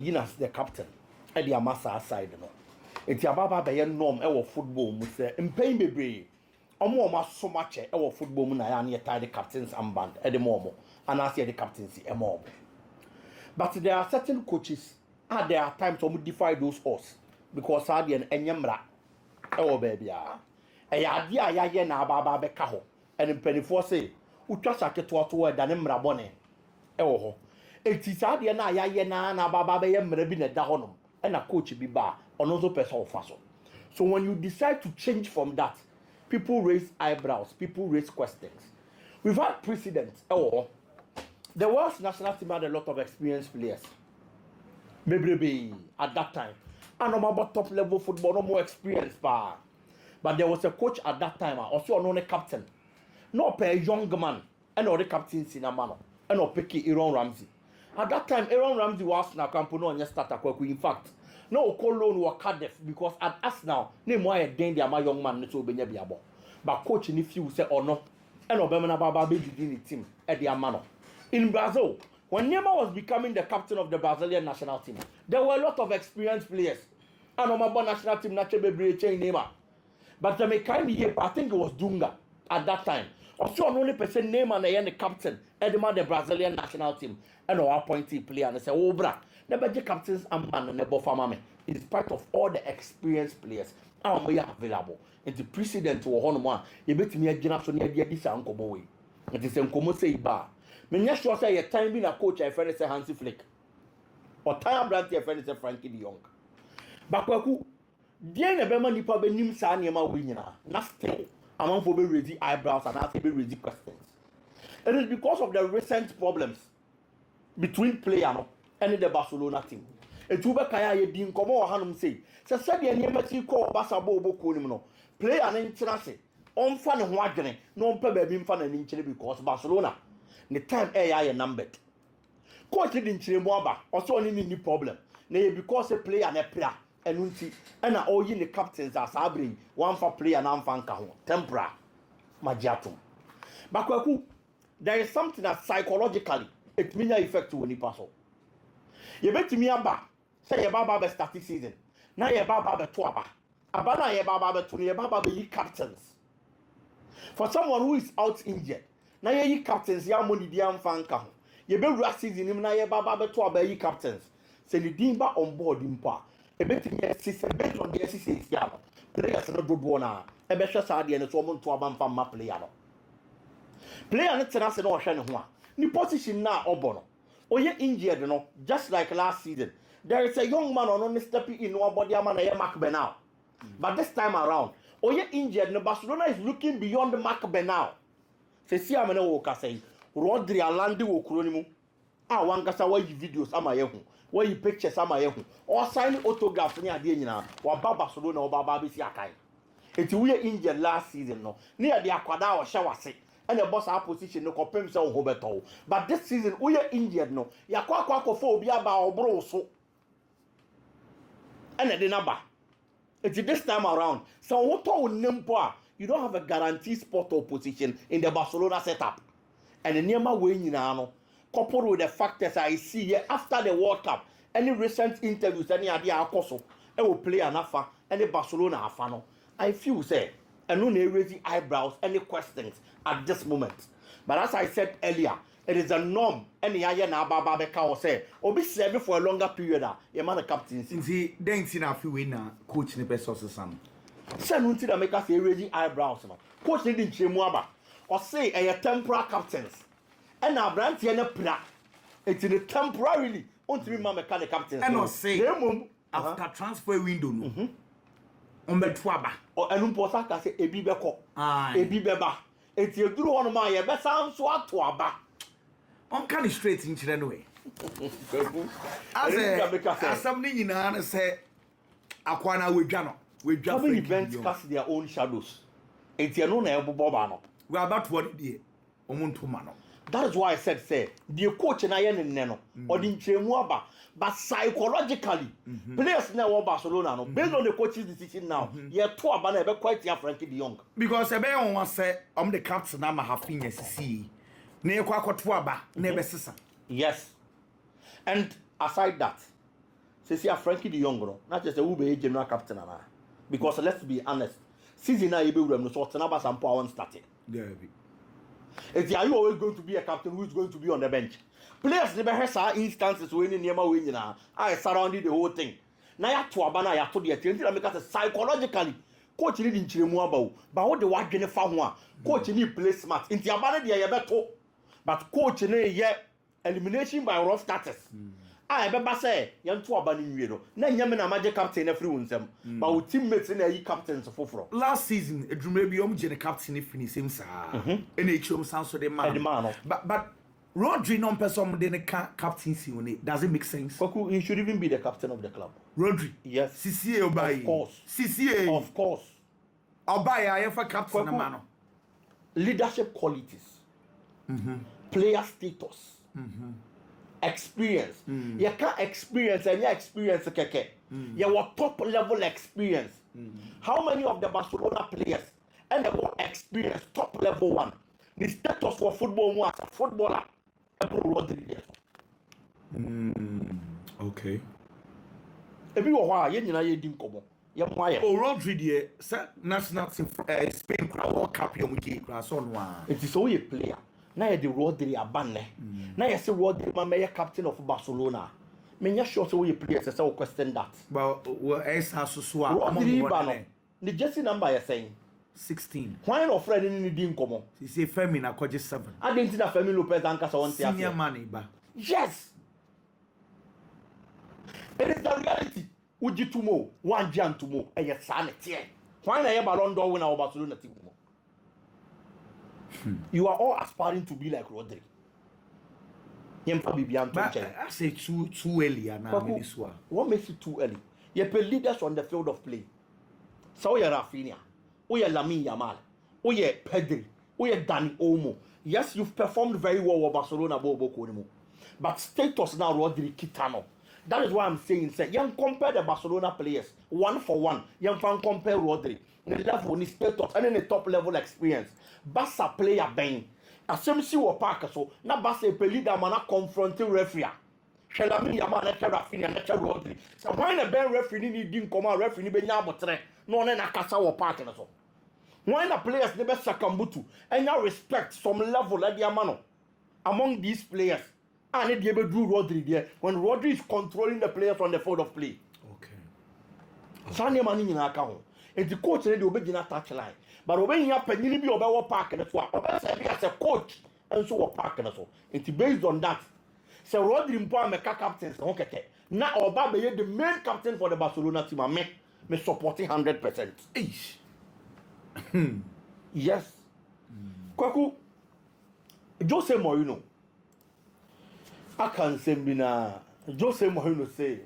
as the captain at the Amasa side. No, it's your baba by norm our football, Musa, and pain bebre. Almost so much our football, Munayani, tie the captain's armband at the moment, and I see the captaincy a mob. But there are certain coaches, there are times to defy those horse because Sadian and Yamra, oh baby, a idea na baba bekaho, and in penny for say, who trust a to than Emra bonnet. Oh, it is Sadian na baba yamrebin at Dahonum, and a coach be bar, on also person faso. So when you decide to change from that, people raise eyebrows, people raise questions. We've had precedents. Oh, the Welsh national team had a lot of experienced players. Maybe at that time. And about top level football, no more experience. But there was a coach at that time, also a known captain. Not a young man, and all the captains in a manner, and not picky Aaron Ramsey. At that time, Aaron Ramsey was now Campono and your starter. In fact, no Cologne or Cardiff because at us now, name why a danger my young man to be able. But coaching if you say or no, and Obama Baba be the team at the Amano. In Brazil, when Neymar was becoming the captain of the Brazilian national team, there were a lot of experienced players. And on my national team, naturally, Neymar. But the Mekai, I think it was Dunga at that time. Also, only person Neymar and the captain, Edema the Brazilian national team, and our appointee player, and say, oh, bra, never the captains and man and the Bofamame, in spite of all the experienced players, we are available. And the precedent to one, you bet me a generation near the Adisa Uncle Boy. It is in Como say bar. Many sure say a time being a coach, I friend say Hansi Flick. Or time brand, your friend say Frankie de Jong. But who, dear Nebema Nipa Benim Sanyama winner, not still among for be raising eyebrows and ask be raising questions. It is because of the recent problems between player and the Barcelona team. It will be Kaya Yedin Komo Hanum say, said the Yamati call Basabo Bokunimo, play an interest on fan and wagging, no pebble fan and inch because Barcelona. The time AI numbered. Coach didn't change more, also any problem. Nay, because a player and a player, and unti, and all in the captains are sabring, one for player and one for tempera, magiatum. But there is something that psychologically it means effect to any person. You bet me about, say your baba start this season. Now your baba tuaba. Abana your baba to your baba be captains. For someone who is out injured. Na ye captains ya money dia mfanka ho ye be wura season nim na ye baba beto abayi captains se ni dimba on board mpa e betimi assist based on the assist ya no players no dodo na e be hwe saade ne so mo nto aba mfa ma player no tena se no hwe ne ho a ni position na obo no oye injured no just like last season there is a young man on stepping in one body man na Mark Bernal but this time around oye injured no Barcelona is looking beyond Mark Bernal. See, I'm going to say, Rodri Alandi will cronimu. Ah, one cassa why you videos am I home, why you pictures am I home, or sign autographs near Dina, or Barcelona or Bababi Siakai. It's we injured last season, no, near the Aquada or Shower say, and the boss opposition no compare himself Roberto. But this season, we are injured, no, Yaquacophobia ba bro so. And the number. It's this time around. So what Nimpoa? You don't have a guaranteed spot or position in the Barcelona setup. And the Nema way you know, coupled with the factors I see here after the World Cup, any recent interviews, any idea Akoso, I will play an afa, any Barcelona afano. I feel say, and no raising eyebrows, any questions at this moment. But as I said earlier, it is a norm. Any aya na baba beka or say, or be serving for a longer period. Your man the captain. Since he then seen a few winner coach in the best sources some. Say no that make us raising eyebrows, man. Coach didn't change more or say a temporary captains. And now brand here na it's in a temporarily until me mechanic captains. And not say after transfer window no. On betwaba or enumposa ka say ebi beko. Ebi beba. It's you do one man ye be san so atoaba. On can straight in chire no way. As something in na say akwana wedwa no. We just events cast their own shadows. It's your no na boba. We are about what day. Omuntu mano. That is why I said, say, the coach na yen neno or the Chemuaba, but psychologically, players now Barcelona no based on the coach's decision now. Yeah, two abana quite your Frankie de Jong. Because a bear one say I'm the captain I'm have finished see. Ne kwa kwa tuaba nebe sisa. Yes. And aside that, see Frankie de Jong no not just a ube general captain ana because let's be honest season na you be no so Tenaba Sampo I want started. Yeah. Are you always going to be a captain who is going to be on the bench? Players never have instances when in Yama winning. I surrounded the whole thing. Now you to Abana, you to the attention because psychologically, coach didn't chill about, but what the work in the farm one, coach need play smart. In the Abana, they are better, but coach in a elimination by rough status. I remember say, young to Abana in Euro. Now Yamina magic captain every one them, but with teammates in a captains for last season, it may be the captain if he seems NHM sounds so the man. But Rodri non person then captain does it make sense? Kwaku, he should even be the captain of the club. Rodri, yes. CCA Obai. Of course. CCA. Of course. Obai, I am for captain Kwaku, man. Leadership qualities. Player status. Experience. You can't experience and your experience keke. You top level experience. How many of the Barcelona players and the experience top level one? The status for football was a footballer. Okay. If you are you know you didn't come on. Oh, Rodri, dear, national Spain World Cup, you it is only a player. Now the Rodri abane. Now you say Rodri man captain of Barcelona. Me nya sure so you players say we question that. Well, as has so Rodri ban. The jersey number you saying 16. Why not Fred in the come? He say Femi na kwaje 7. I didn't see that Femi Lopez and Casa one senior money ba. Yes. It is the reality. Uji tumo, one jam tumo, and your sanity. Why na Ballon d'Or winner of Barcelona team? You are all aspiring to be like Rodri. But I say too early now. What makes it too early? You play leaders on the field of play. So you're Rafinha, or you're Lamine Yamal, or you're Pedri, or you're Dani Olmo. Yes, you've performed very well with Barcelona, but status now Rodri Kitano. That is why I'm saying, say, you compare the Barcelona players one for one. You can compare Rodri, the level, the status, and then the top level experience. Barca player bang. Asemsi wo park so na Barca a leader man confronting referee. Shelami Yamal na Rafinha na Rodri. So when the ben referee need din come referee ni be nya abotre no na kasa wo park na so. When the players never sakambutu and you respect some level at the amano among these players. And they able do Rodri there when Rodri is controlling the players on the field of play. Okay. Sunday man in account. And the coach ready to begin a touch line. But when you happen, you be over park and so as a coach and so park and so. It's based on that. So Rodri Mpoa make captains. Okay. Now Oba be the main captain for the Barcelona team. Me supporting 100%. Yes. Kwaku Jose Mourinho. I can't say Jose Mourinho say